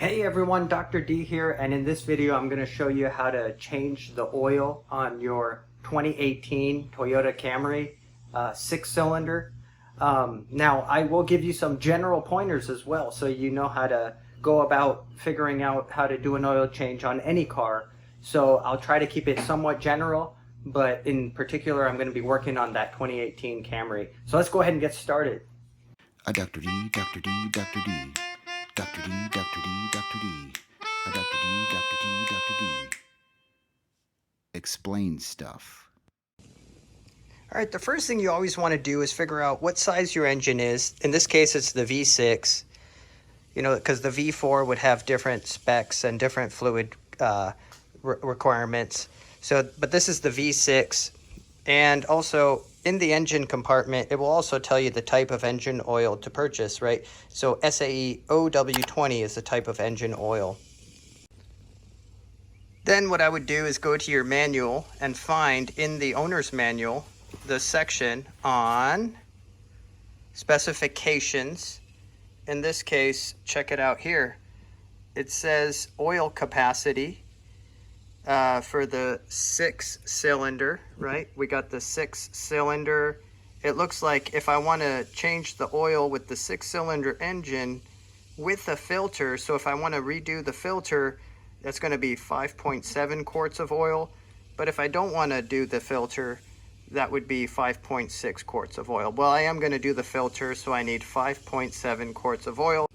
Hey everyone, Dr. D here, and in this video I'm going to show you how to change the oil on your 2018 Toyota Camry 6-cylinder. Now I will give you some general pointers as well, so you know how to go about figuring out how to do an oil change on any car. So I'll try to keep it somewhat general, but in particular I'm going to be working on that 2018 Camry. So let's go ahead and get started. Dr. D, Dr. D, Dr. D. Dr. D, Dr. D, Dr. D. Dr. D, Dr. D, Dr. D. Explain stuff. All right, the first thing you always want to do is figure out what size your engine is. In this case, it's the V6, because the V4 would have different specs and different fluid requirements. But this is the V6, and also in the engine compartment, it will also tell you the type of engine oil to purchase, right? So SAE OW20 is the type of engine oil. Then what I would do is go to your manual and find in the owner's manual the section on specifications. In this case, check it out here. It says oil capacity for the 6-cylinder, right? We got the 6-cylinder. It looks like if I want to change the oil with the 6-cylinder engine with a filter, so if I want to redo the filter, that's going to be 5.7 quarts of oil. But if I don't want to do the filter, that would be 5.6 quarts of oil. Well, I am going to do the filter, so I need 5.7 quarts of oil.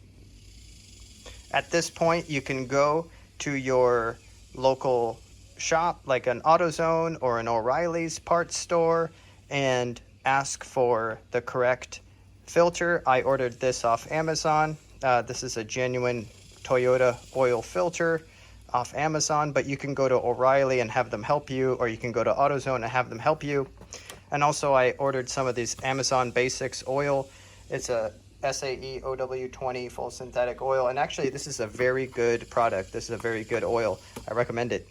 At this point, you can go to your local shop like an AutoZone or an O'Reilly's parts store and ask for the correct filter. I ordered this off Amazon. This is a genuine Toyota oil filter off Amazon, but you can go to O'Reilly and have them help you, or you can go to AutoZone and have them help you. And also I ordered some of these Amazon Basics oil. It's a SAE OW20 full synthetic oil, and actually this is a very good product. This is a very good oil. I recommend it.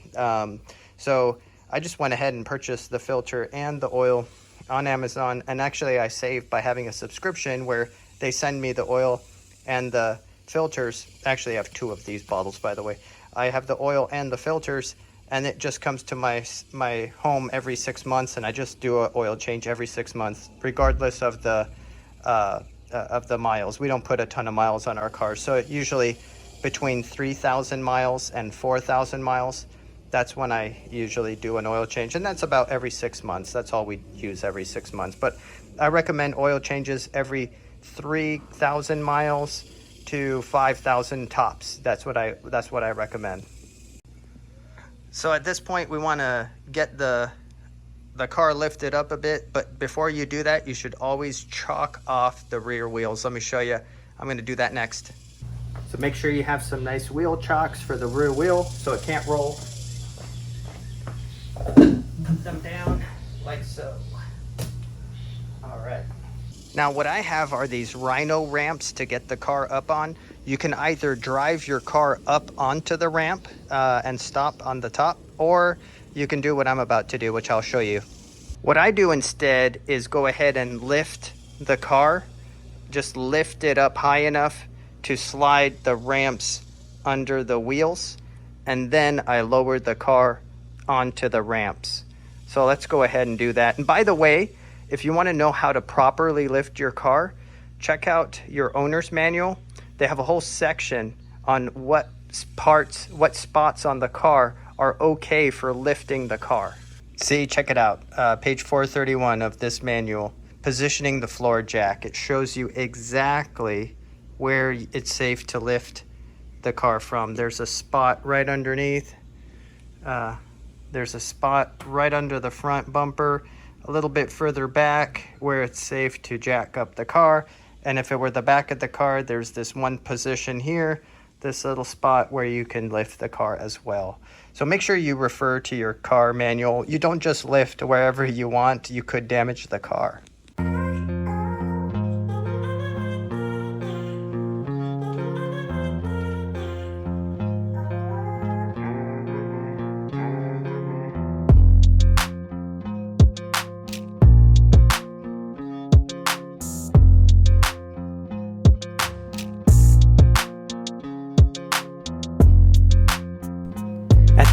So I just went ahead and purchased the filter and the oil on Amazon, and actually I saved by having a subscription where they send me the oil and the filters. Actually I have two of these bottles, by the way. I have the oil and the filters, and it just comes to my home every 6 months, and I just do an oil change every 6 months regardless of the miles. We don't put a ton of miles on our cars, so it usually between 3,000 miles and 4,000 miles, that's when I usually do an oil change, and that's about every 6 months. That's all we use every 6 months. But I recommend oil changes every 3,000 miles to 5,000 tops. That's what I recommend. So at this point we want to get the car lifted up a bit, but before you do that, you should always chalk off the rear wheels. Let me show you. I'm going to do that next. So make sure you have some nice wheel chocks for the rear wheel so it can't roll. Put them down like so. All right. Now what I have are these Rhino ramps to get the car up on. You can either drive your car up onto the ramp and stop on the top, or you can do what I'm about to do, which I'll show you. What I do instead is go ahead and lift the car, just lift it up high enough to slide the ramps under the wheels, and then I lower the car onto the ramps. So let's go ahead and do that. And by the way, if you want to know how to properly lift your car, check out your owner's manual. They have a whole section on what spots on the car are okay for lifting the car. See, check it out. Page 431 of this manual, positioning the floor jack. It shows you exactly where it's safe to lift the car from. There's a spot right underneath. There's a spot right under the front bumper, a little bit further back where it's safe to jack up the car. And if it were the back of the car, there's this one position here, this little spot where you can lift the car as well. So make sure you refer to your car manual. You don't just lift wherever you want. You could damage the car.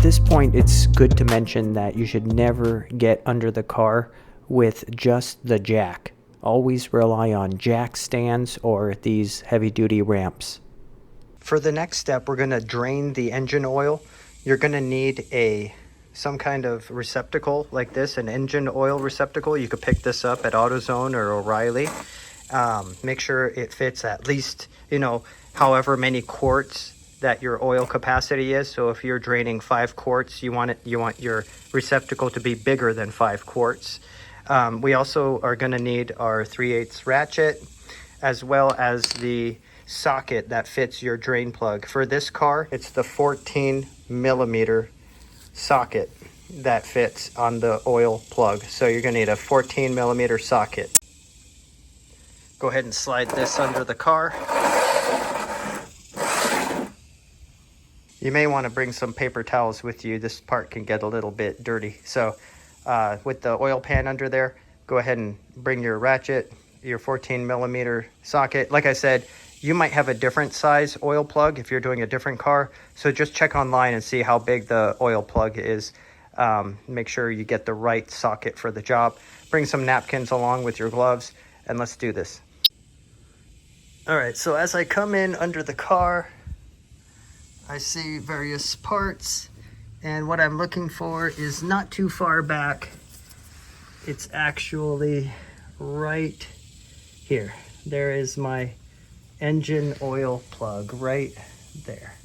this point, it's good to mention that you should never get under the car with just the jack. Always rely on jack stands or these heavy-duty ramps. For the next step, we're going to drain the engine oil. You're going to need some kind of receptacle like this, an engine oil receptacle. You could pick this up at AutoZone or O'Reilly. Make sure it fits at least, however many quarts that your oil capacity is. So if you're draining 5 quarts, you want your receptacle to be bigger than 5 quarts. We also are going to need our 3/8 ratchet, as well as the socket that fits your drain plug. For this car, it's the 14 millimeter socket that fits on the oil plug. So you're going to need a 14 millimeter socket. Go ahead and slide this under the car. You may want to bring some paper towels with you. This part can get a little bit dirty. So with the oil pan under there, go ahead and bring your ratchet, your 14 millimeter socket. Like I said, you might have a different size oil plug if you're doing a different car. So just check online and see how big the oil plug is. Make sure you get the right socket for the job. Bring some napkins along with your gloves, and let's do this. All right, so as I come in under the car, I see various parts, and what I'm looking for is not too far back. It's actually right here. There is my engine oil plug right there.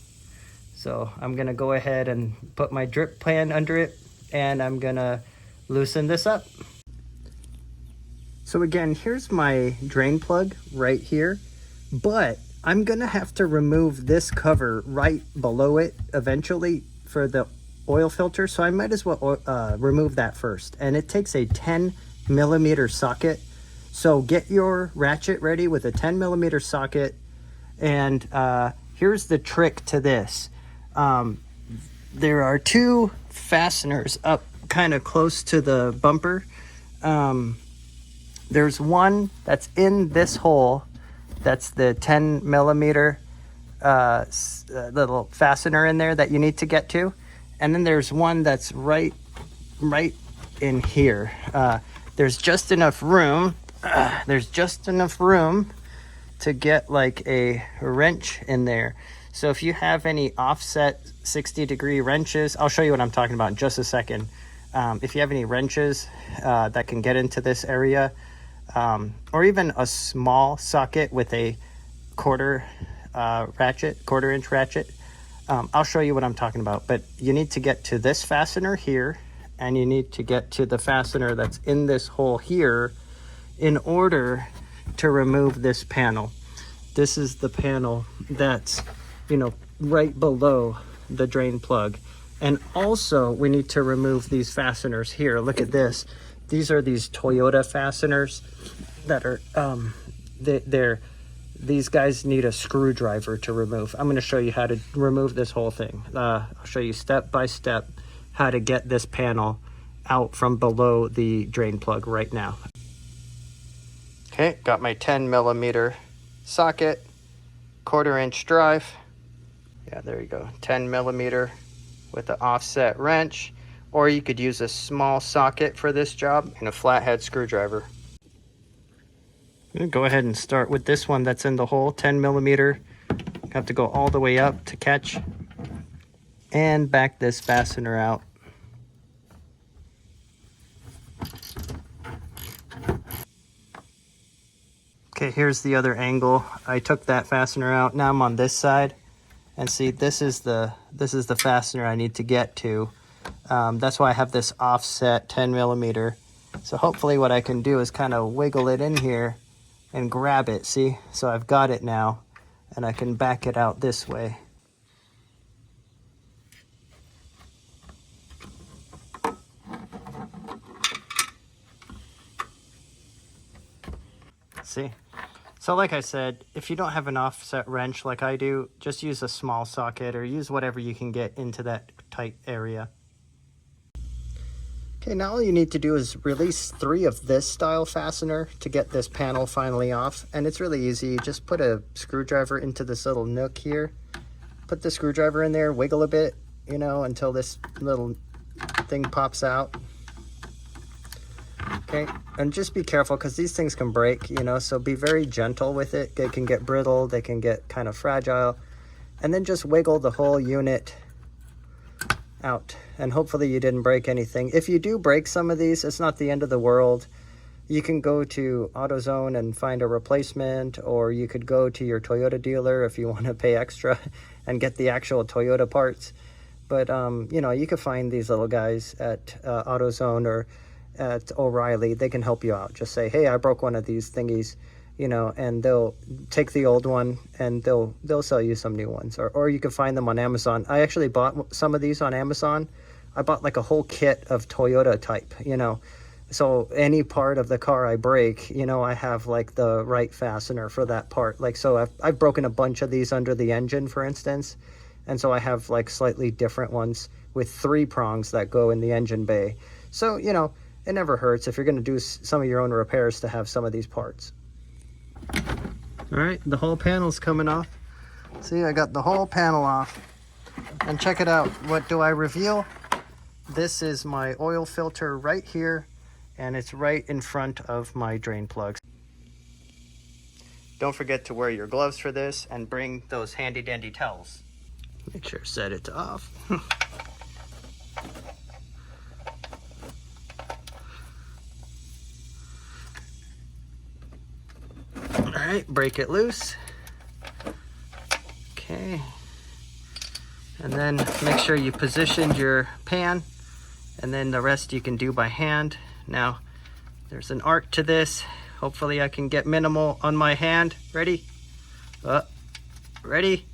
So I'm gonna go ahead and put my drip pan under it, and I'm gonna loosen this up. So again, here's my drain plug right here, but I'm gonna have to remove this cover right below it eventually for the oil filter, so I might as well remove that first. And it takes a 10 millimeter socket, so get your ratchet ready with a 10 millimeter socket. And here's the trick to this. There are 2 fasteners up kind of close to the bumper. There's one that's in this hole. That's the 10 millimeter little fastener in there that you need to get to. And then there's one that's right in here. There's just enough room. To get like a wrench in there. So if you have any offset 60-degree wrenches, I'll show you what I'm talking about in just a second. If you have any wrenches that can get into this area, or even a small socket with a quarter inch ratchet, I'll show you what I'm talking about. But you need to get to this fastener here, and you need to get to the fastener that's in this hole here in order to remove this panel. This is the panel that's, right below the drain plug. And also we need to remove these fasteners here. Look at this. These are these Toyota fasteners that are, these guys need a screwdriver to remove. I'm going to show you how to remove this whole thing. I'll show you step by step how to get this panel out from below the drain plug right now. Okay, got my 10 millimeter socket, 1/4 inch drive. Yeah, there you go. 10 millimeter with the offset wrench, or you could use a small socket for this job and a flathead screwdriver. Go ahead and start with this one that's in the hole, 10 millimeter. Have to go all the way up to catch and back this fastener out. Okay, here's the other angle. I took that fastener out. Now I'm on this side, and see, this is the fastener I need to get to. That's why I have this offset 10 millimeter. So hopefully what I can do is kind of wiggle it in here and grab it. See, so I've got it now, and I can back it out this way. See? So like I said, if you don't have an offset wrench like I do, just use a small socket or use whatever you can get into that tight area. Okay, now all you need to do is release 3 of this style fastener to get this panel finally off. And it's really easy. You just put a screwdriver into this little nook here. Put the screwdriver in there, wiggle a bit, you know, until this little thing pops out. Okay, and just be careful because these things can break, you know, so be very gentle with it. They can get brittle, they can get kind of fragile, and then just wiggle the whole unit out, and hopefully you didn't break anything. If you do break some of these, it's not the end of the world. You can go to AutoZone and find a replacement, or you could go to your Toyota dealer if you want to pay extra and get the actual Toyota parts. But you know, you could find these little guys at AutoZone or at O'Reilly. They can help you out. Just say, hey, I broke one of these thingies, you know, and they'll take the old one and they'll sell you some new ones. Or you can find them on Amazon. I actually bought some of these on Amazon. I bought like a whole kit of Toyota type, you know. So any part of the car I break, you know, I have like the right fastener for that part. Like, so I've broken a bunch of these under the engine, for instance. And so I have like slightly different ones with 3 prongs that go in the engine bay. So, you know, it never hurts if you're going to do some of your own repairs to have some of these parts. All right, the whole panel's coming off. See, I got the whole panel off. And check it out. What do I reveal? This is my oil filter right here, and it's right in front of my drain plugs. Don't forget to wear your gloves for this and bring those handy dandy towels. Make sure to set it off. All right, break it loose. Okay. And then make sure you positioned your pan, and then the rest you can do by hand. Now, there's an arc to this. Hopefully I can get minimal on my hand. Ready? Ready?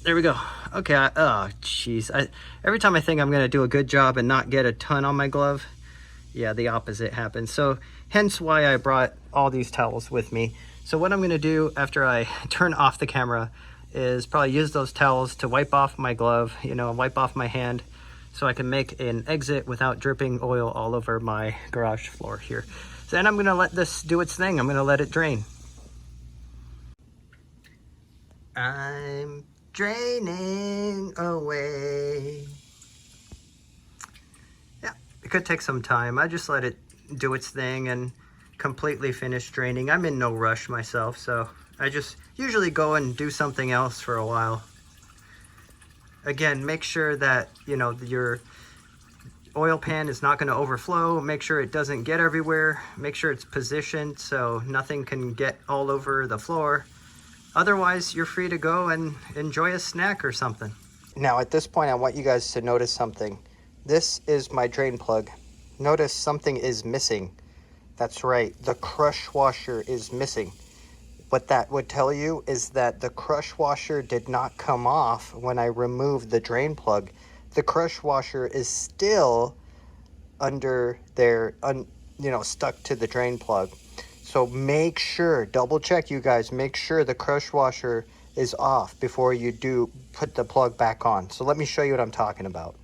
There we go. Okay, oh jeez. Every time I think I'm gonna do a good job and not get a ton on my glove, yeah, the opposite happens. So hence why I brought all these towels with me. So what I'm gonna do after I turn off the camera is probably use those towels to wipe off my glove, you know, wipe off my hand, so I can make an exit without dripping oil all over my garage floor here. So then I'm gonna let this do its thing. I'm gonna let it drain. I'm draining away. Yeah, it could take some time. I just let it do its thing and completely finish draining. I'm in no rush myself, so I just usually go and do something else for a while. Again, make sure that, you know, your oil pan is not going to overflow. Make sure it doesn't get everywhere. Make sure it's positioned so nothing can get all over the floor. Otherwise, you're free to go and enjoy a snack or something. Now, at this point, I want you guys to notice something. This is my drain plug. Notice something is missing. That's right, the crush washer is missing. What that would tell you is that the crush washer did not come off when I removed the drain plug. The crush washer is still under there, you know, stuck to the drain plug. So make sure, double check, you guys, make sure the crush washer is off before you do put the plug back on. So let me show you what I'm talking about.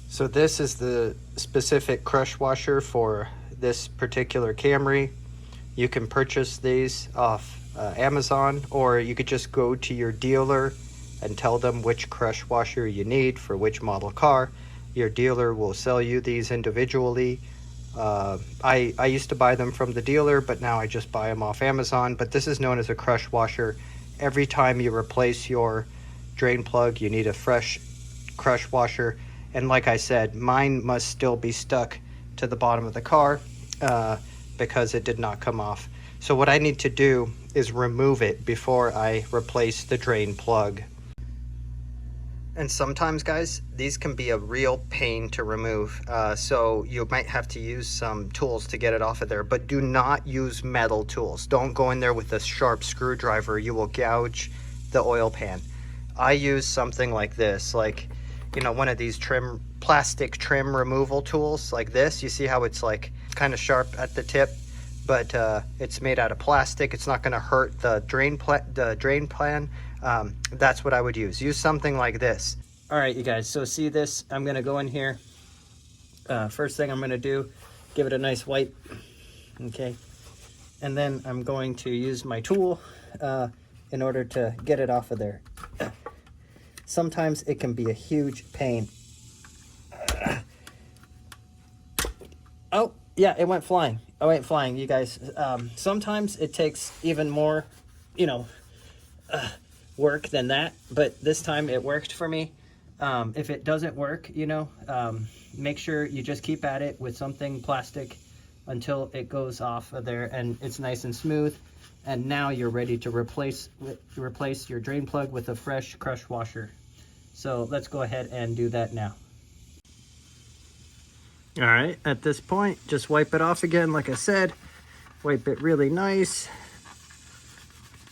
So this is the specific crush washer for this particular Camry. You can purchase these off Amazon, or you could just go to your dealer and tell them which crush washer you need for which model car. Your dealer will sell you these individually. I used to buy them from the dealer, but now I just buy them off Amazon. But this is known as a crush washer. Every time you replace your drain plug, you need a fresh crush washer. And like I said, mine must still be stuck to the bottom of the car because it did not come off. So what I need to do is remove it before I replace the drain plug. And sometimes, guys, these can be a real pain to remove. So you might have to use some tools to get it off of there, but do not use metal tools. Don't go in there with a sharp screwdriver. You will gouge the oil pan. I use something like this, like, you know, one of these plastic trim removal tools like this. You see how it's like kind of sharp at the tip, but it's made out of plastic. It's not going to hurt the drain pan. That's what I would use. Use something like this. All right, you guys, so see this? I'm going to go in here. First thing I'm going to do, give it a nice wipe. Okay. And then I'm going to use my tool in order to get it off of there. sometimes it can be a huge pain. Oh, yeah, it went flying. Oh, went flying, you guys. Sometimes it takes even more, you know, work than that, but this time it worked for me. If it doesn't work, you know, make sure you just keep at it with something plastic until it goes off of there and it's nice and smooth. And now you're ready to replace your drain plug with a fresh crush washer. So let's go ahead and do that now. All right, at this point, just wipe it off again. Like I said, wipe it really nice.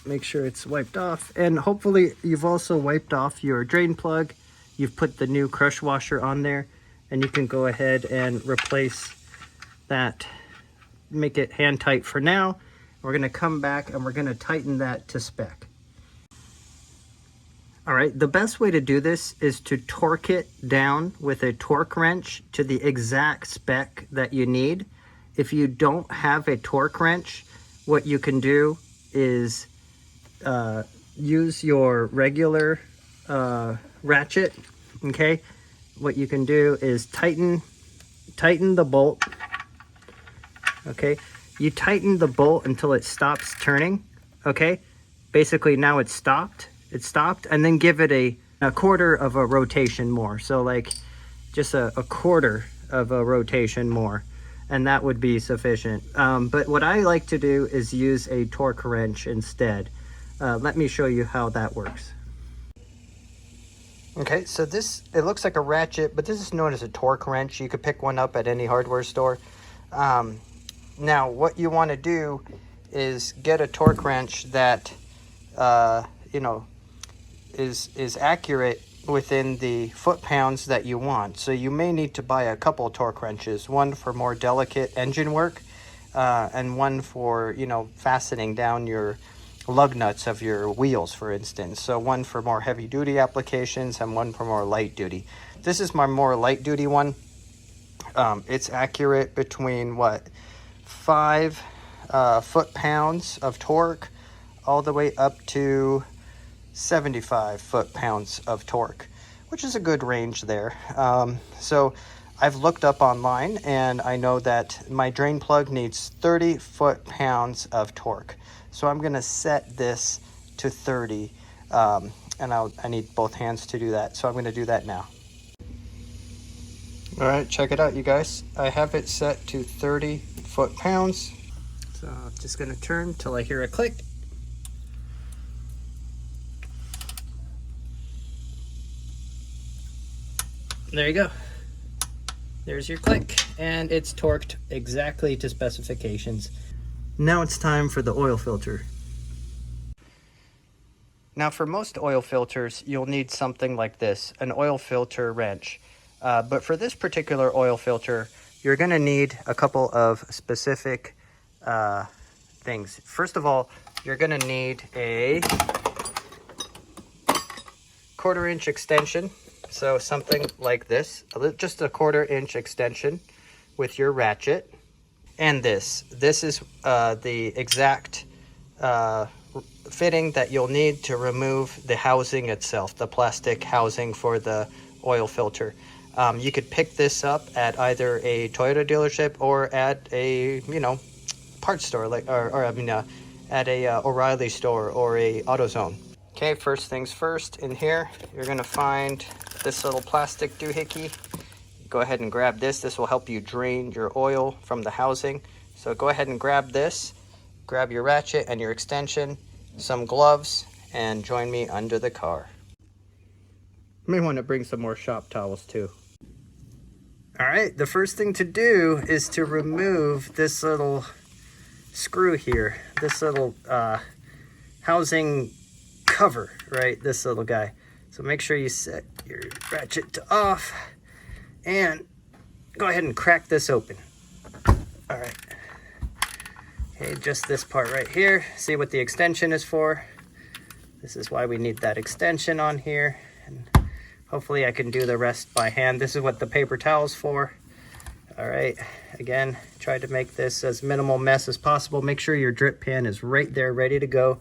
Make sure it's wiped off. And hopefully you've also wiped off your drain plug. You've put the new crush washer on there, and you can go ahead and replace that. Make it hand tight for now. We're gonna come back and we're gonna tighten that to spec. All right, the best way to do this is to torque it down with a torque wrench to the exact spec that you need. If you don't have a torque wrench, what you can do is use your regular ratchet, okay? What you can do is tighten the bolt, okay? You tighten the bolt until it stops turning, okay? Basically now it's stopped, and then give it a quarter of a rotation more. So like just a quarter of a rotation more, and that would be sufficient. But what I like to do is use a torque wrench instead. Let me show you how that works. Okay, so it looks like a ratchet, but this is known as a torque wrench. You could pick one up at any hardware store. Now, what you want to do is get a torque wrench that, you know, is accurate within the foot-pounds that you want. So you may need to buy a couple torque wrenches, one for more delicate engine work, and one for, you know, fastening down your lug nuts of your wheels, for instance. So one for more heavy duty applications and one for more light duty. This is my more light duty one. It's accurate between 5 foot-pounds of torque all the way up to 75 foot-pounds of torque, which is a good range there. So I've looked up online and I know that my drain plug needs 30 foot-pounds of torque. So I'm gonna set this to 30, and I need both hands to do that. So I'm gonna do that now. All right, check it out, you guys. I have it set to 30 foot-pounds. So I'm just gonna turn till I hear a click. There you go. There's your click, and it's torqued exactly to specifications. Now it's time for the oil filter. Now for most oil filters, you'll need something like this, an oil filter wrench. But for this particular oil filter, you're gonna need a couple of specific things. First of all, you're gonna need a 1/4-inch extension. So something like this, just a 1/4-inch extension with your ratchet. And this is the exact fitting that you'll need to remove the housing itself, the plastic housing for the oil filter. You could pick this up at either a Toyota dealership or at a, you know, parts store, like, at a O'Reilly store or a AutoZone. Okay, first things first, in here, you're gonna find this little plastic doohickey. Go ahead and grab this. This will help you drain your oil from the housing. So go ahead and grab this, grab your ratchet and your extension, some gloves, and join me under the car. May want to bring some more shop towels too. All right, the first thing to do is to remove this little screw here, this little housing cover, right? This little guy. So make sure you set your ratchet to off and go ahead and crack this open. All right. Okay, just this part right here. See what the extension is for. This is why we need that extension on here. And hopefully I can do the rest by hand. This is what the paper towel's for. All right, again, try to make this as minimal mess as possible. Make sure your drip pan is right there, ready to go.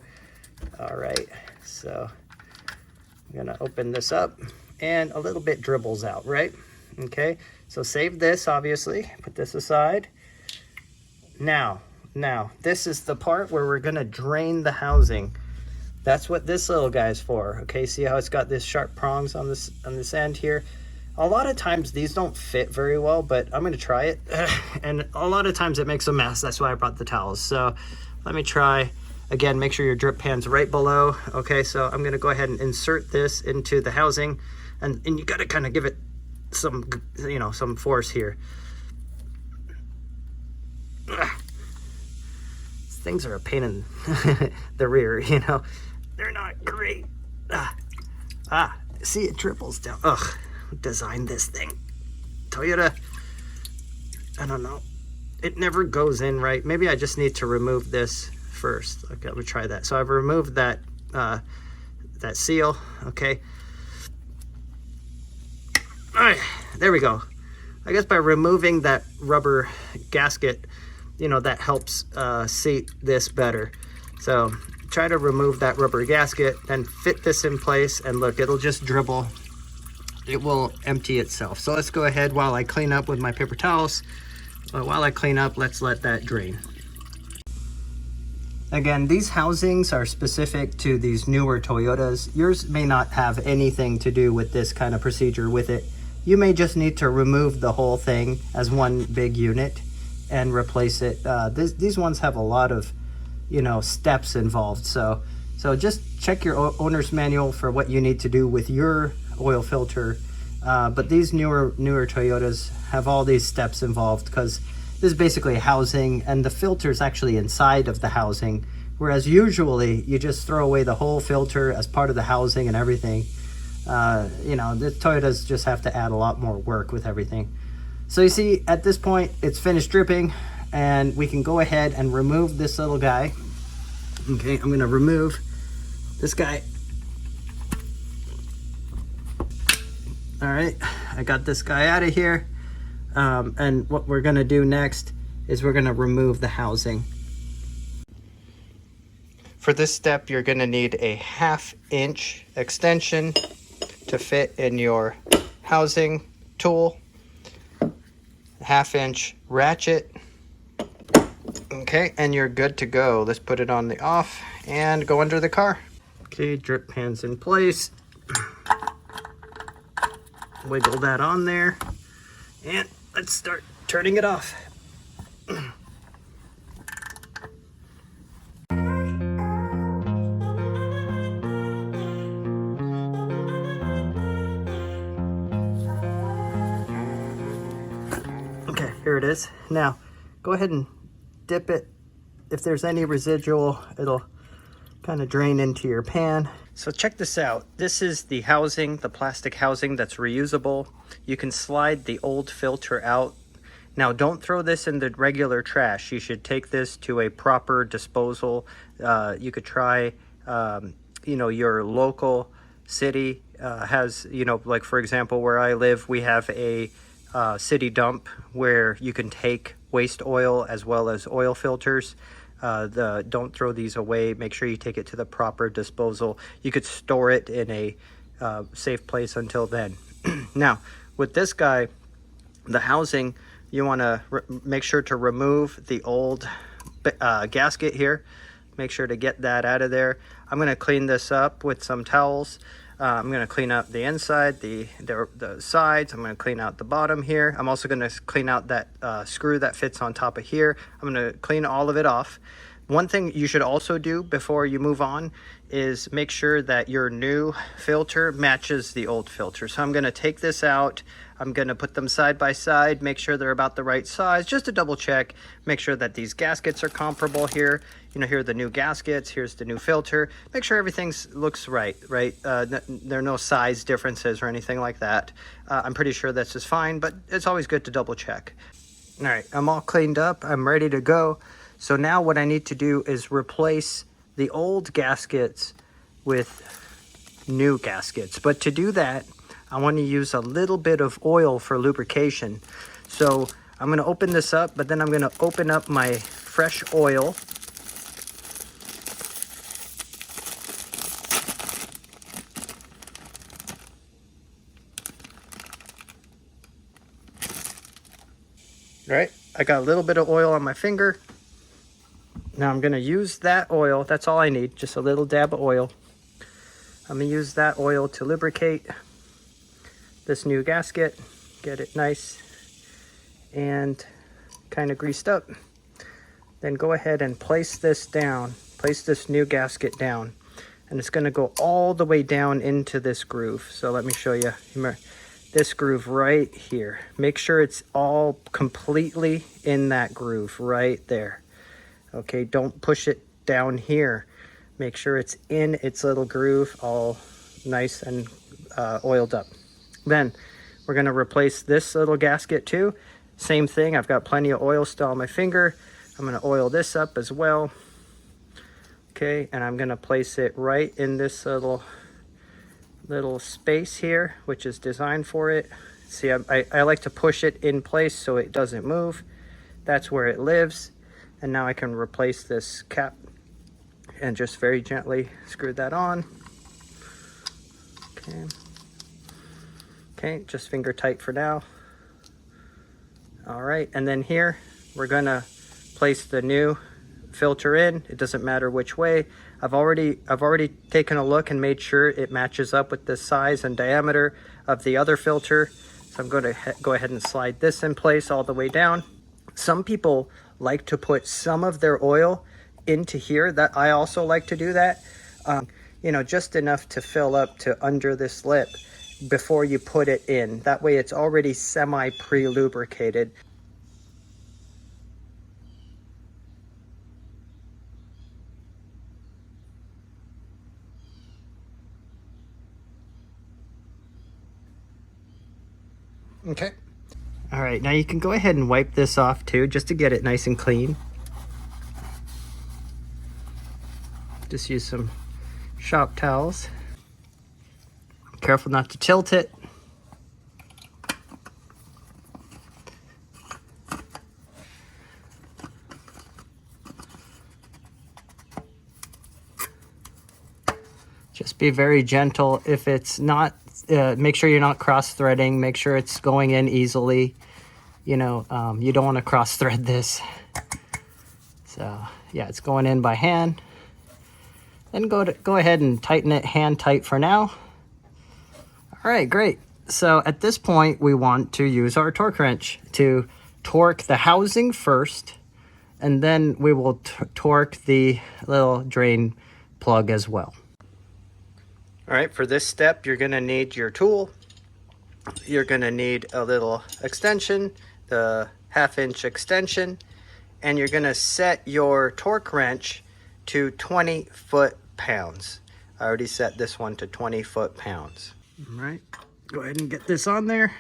All right, so I'm gonna open this up and a little bit dribbles out, right? Okay, so save this, obviously, put this aside. Now, this is the part where we're gonna drain the housing. That's what this little guy's for. Okay, see how it's got this sharp prongs on this end here? A lot of times these don't fit very well, but I'm gonna try it. And a lot of times it makes a mess. That's why I brought the towels. So let me try. Again, make sure your drip pan's right below. Okay, so I'm gonna go ahead and insert this into the housing, and you gotta kind of give it some, you know, some force here. These things are a pain in the rear, you know. They're not great. See, it dribbles down. Ugh, who designed this thing? Toyota, I don't know. It never goes in right. Maybe I just need to remove this first. Okay, let me try that. So I've removed that that seal. Okay. All right, there we go. I guess by removing that rubber gasket, you know, that helps seat this better. So try to remove that rubber gasket and fit this in place, and look, it'll just dribble. It will empty itself. So let's go ahead while I clean up with my paper towels. While I clean up, let's let that drain. Again, these housings are specific to these newer Toyotas. Yours may not have anything to do with this kind of procedure with it. You may just need to remove the whole thing as one big unit and replace it. These ones have a lot of, you know, steps involved. So just check your owner's manual for what you need to do with your oil filter. But these newer Toyotas have all these steps involved, because this is basically housing, and the filter is actually inside of the housing. Whereas usually you just throw away the whole filter as part of the housing and everything. You know, the Toyotas just have to add a lot more work with everything. So you see, at this point, it's finished dripping, and we can go ahead and remove this little guy. Okay, I'm gonna remove this guy. All right, I got this guy out of here. And what we're gonna do next is we're gonna remove the housing. For this step, you're gonna need a 1/2 inch extension to fit in your housing tool. 1/2 inch ratchet. Okay, and you're good to go. Let's put it on the off and go under the car. Okay, drip pan's in place. Wiggle that on there, and let's start turning it off. Okay, here it is. Now, go ahead and dip it. If there's any residual, it'll kind of drain into your pan. So check this out. This is the housing, the plastic housing that's reusable. You can slide the old filter out. Now, don't throw this in the regular trash. You should take this to a proper disposal. You could try, you know, your local city has, you know, like for example, where I live, we have a city dump where you can take waste oil as well as oil filters. Don't throw these away. Make sure you take it to the proper disposal. You could store it in a safe place until then. Now, with this guy, the housing, you want to make sure to remove the old gasket here. Make sure to get that out of there. I'm going to clean this up with some towels. I'm going to clean up the inside, the sides. I'm going to clean out the bottom here. I'm also going to clean out that screw that fits on top of here. I'm going to clean all of it off. One thing you should also do before you move on is make sure that your new filter matches the old filter. So I'm going to take this out. I'm going to put them side by side, make sure they're about the right size, just to double check, make sure that these gaskets are comparable here. You know, here are the new gaskets, here's the new filter. Make sure everything looks right? There are no size differences or anything like that. I'm pretty sure this is fine, but it's always good to double check. All right, I'm all cleaned up. I'm ready to go. So now what I need to do is replace the old gaskets with new gaskets. But to do that, I want to use a little bit of oil for lubrication. So I'm going to open this up, but then I'm going to open up my fresh oil. Right? I got a little bit of oil on my finger. Now I'm gonna use that oil. That's all I need, just a little dab of oil. I'm gonna use that oil to lubricate this new gasket, get it nice and kind of greased up. Then go ahead and place this down, place this new gasket down, and it's gonna go all the way down into this groove. So let me show you. This groove right here. Make sure it's all completely in that groove right there. Okay, don't push it down here. Make sure it's in its little groove, all nice and oiled up. Then we're gonna replace this little gasket too. Same thing, I've got plenty of oil still on my finger. I'm gonna oil this up as well. Okay, and I'm gonna place it right in this little space here, which is designed for it. See, I like to push it in place so it doesn't move. That's where it lives. And now I can replace this cap and just very gently screw that on. Okay, just finger tight for now. All right, and then here we're gonna place the new filter in. It doesn't matter which way. I've already taken a look and made sure it matches up with the size and diameter of the other filter. So I'm going to go ahead and slide this in place all the way down. Some people like to put some of their oil into here. That I also like to do that. You know, just enough to fill up to under this lip before you put it in. That way it's already semi pre-lubricated. Okay. All right, now you can go ahead and wipe this off too, just to get it nice and clean. Just use some shop towels. Careful not to tilt it. Just be very gentle. If it's not, make sure you're not cross-threading. Make sure it's going in easily. You know, you don't want to cross-thread this. So yeah, it's going in by hand. Then go ahead and tighten it hand tight for now. All right, great. So at this point, we want to use our torque wrench to torque the housing first, and then we will torque the little drain plug as well. All right, for this step, you're gonna need your tool. You're gonna need a little extension, the 1/2-inch extension, and you're gonna set your torque wrench to 20 foot-pounds. I already set this one to 20 foot-pounds. All right, go ahead and get this on there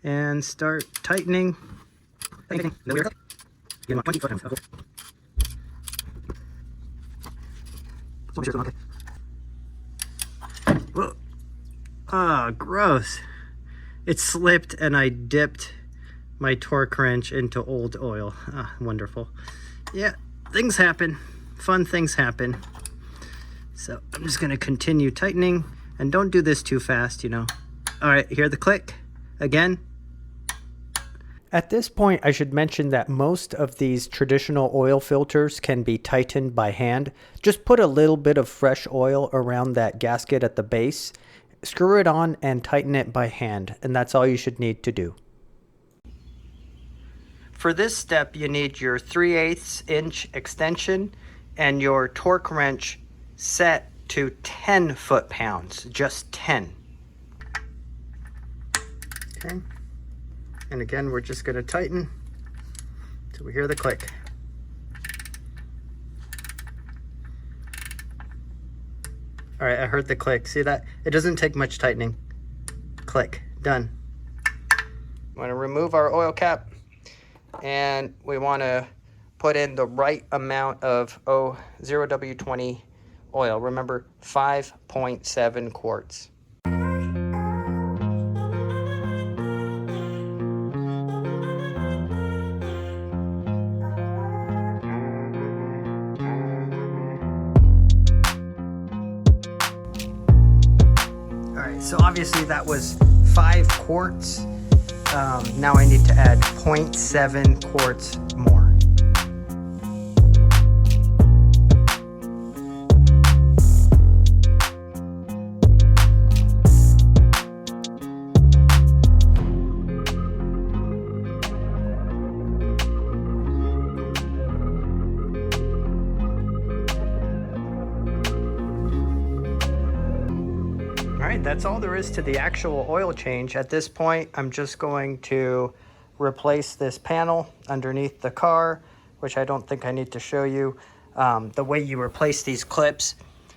and start tightening. Ah, gross. It slipped and I dipped my torque wrench into old oil. Ah, wonderful. Yeah, things happen. Fun things happen. So I'm just gonna continue tightening, and don't do this too fast, you know. All right, hear the click again. At this point, I should mention that most of these traditional oil filters can be tightened by hand. Just put a little bit of fresh oil around that gasket at the base, screw it on, and tighten it by hand, and that's all you should need to do. For this step, you need your 3/8 inch extension and your torque wrench set to 10 foot-pounds, just 10. Okay. And again, we're just gonna tighten till we hear the click. All right, I heard the click. See that? It doesn't take much tightening. Click, done. We wanna remove our oil cap, and we wanna put in the right amount of 0W20 oil. Remember, 5.7 quarts. So obviously that was 5 quarts, Now I need to add 0.7 quarts more. Alright, that's all there is to the actual oil change. At this point, I'm just going to replace this panel underneath the car, which I don't think I need to show you. The way you replace these clips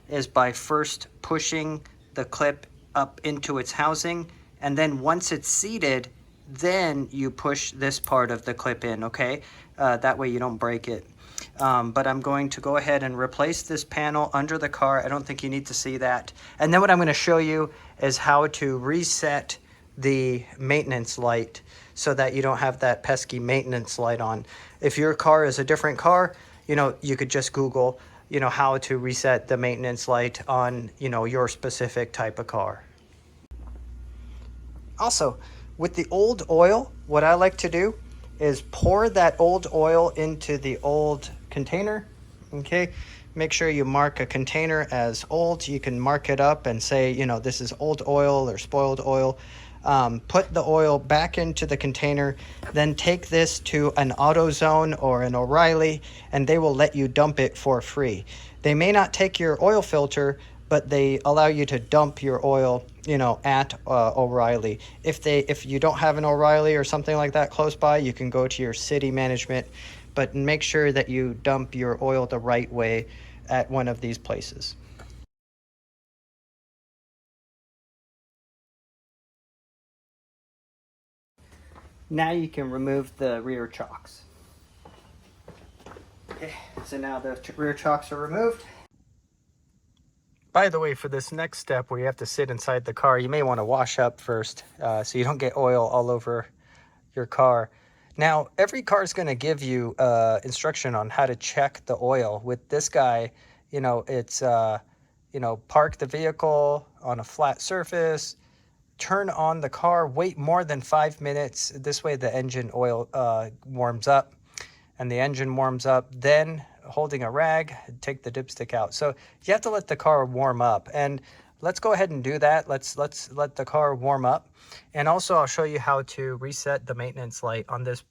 is by first pushing the clip up into its housing, and then once it's seated, then you push this part of the clip in, okay? That way you don't break it. But I'm going to go ahead and replace this panel under the car. I don't think you need to see that. And then what I'm going to show you is how to reset the maintenance light so that you don't have that pesky maintenance light on. If your car is a different car, you know, you could just Google, you know, how to reset the maintenance light on, you know, your specific type of car. Also, with the old oil, what I like to do is pour that old oil into the old container, okay? Make sure you mark a container as old. You can mark it up and say, you know, this is old oil or spoiled oil. Put the oil back into the container, then take this to an AutoZone or an O'Reilly, and they will let you dump it for free. They may not take your oil filter, but they allow you to dump your oil, you know, at O'Reilly. If you don't have an O'Reilly or something like that close by, you can go to your city management, but make sure that you dump your oil the right way at one of these places. Now you can remove the rear chocks. Okay, so now the rear chocks are removed. By the way, for this next step where you have to sit inside the car, you may want to wash up first so you don't get oil all over your car. Now, every car is going to give you instruction on how to check the oil. With this guy, you know, it's, you know, park the vehicle on a flat surface, turn on the car, wait more than 5 minutes. This way the engine oil warms up, and the engine warms up, then holding a rag, take the dipstick out. So you have to let the car warm up, and let's go ahead and do that. Let's let the car warm up. And also I'll show you how to reset the maintenance light on this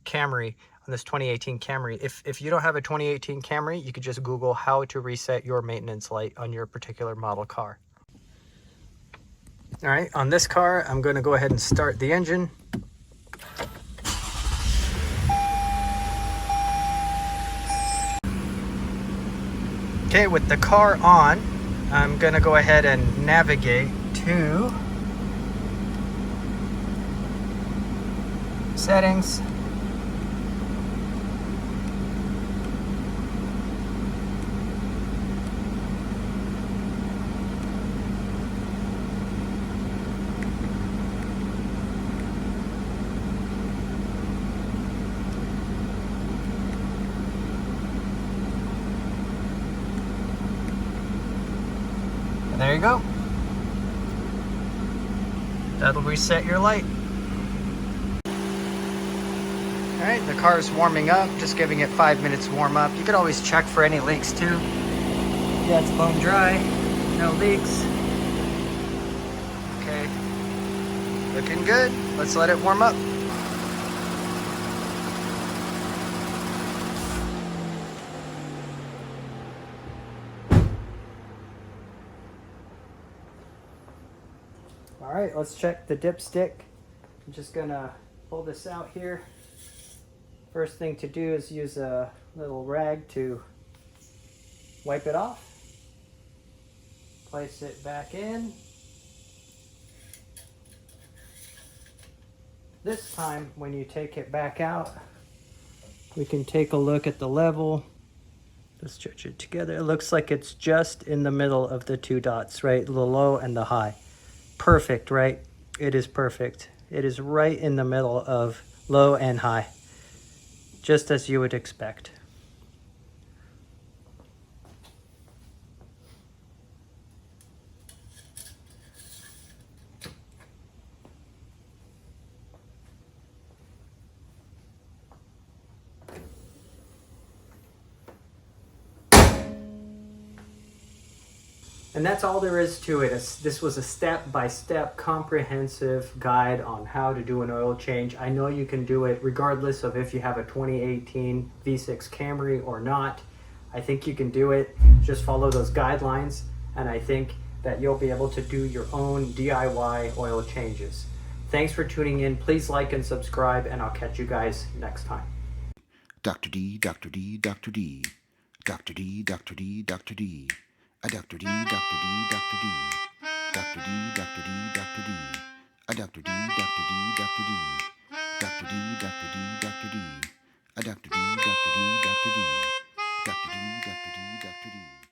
Camry, on this 2018 Camry. If you don't have a 2018 Camry, you could just Google how to reset your maintenance light on your particular model car. All right, on this car, I'm going to go ahead and start the engine. Okay, with the car on, I'm going to go ahead and navigate to settings. There you go. That'll reset your light. All right, the car is warming up, just giving it 5 minutes warm up. You could always check for any leaks too. Yeah, it's bone dry, no leaks. Okay, looking good. Let's let it warm up. All right, let's check the dipstick. I'm just gonna pull this out here. First thing to do is use a little rag to wipe it off. Place it back in. This time, when you take it back out, we can take a look at the level. Let's stretch it together. It looks like it's just in the middle of the two dots, right? The low and the high. Perfect, right? It is perfect. It is right in the middle of low and high, just as you would expect. And that's all there is to it. This was a step-by-step comprehensive guide on how to do an oil change. I know you can do it regardless of if you have a 2018 V6 Camry or not. I think you can do it. Just follow those guidelines, and I think that you'll be able to do your own DIY oil changes. Thanks for tuning in. Please like and subscribe, and I'll catch you guys next time. Dr. D, Dr. D, Dr. D. Dr. D, Dr. D, Dr. D. A Dr. D, Dr. D, Dr. D. Dr. D, Dr. D, Dr. D. A Dr. D, Dr. D, Dr. D. Dr. D, Dr. D, Dr. D. A Dr. D, Dr. D, Dr. D. Dr. D, Dr. D, Dr. D.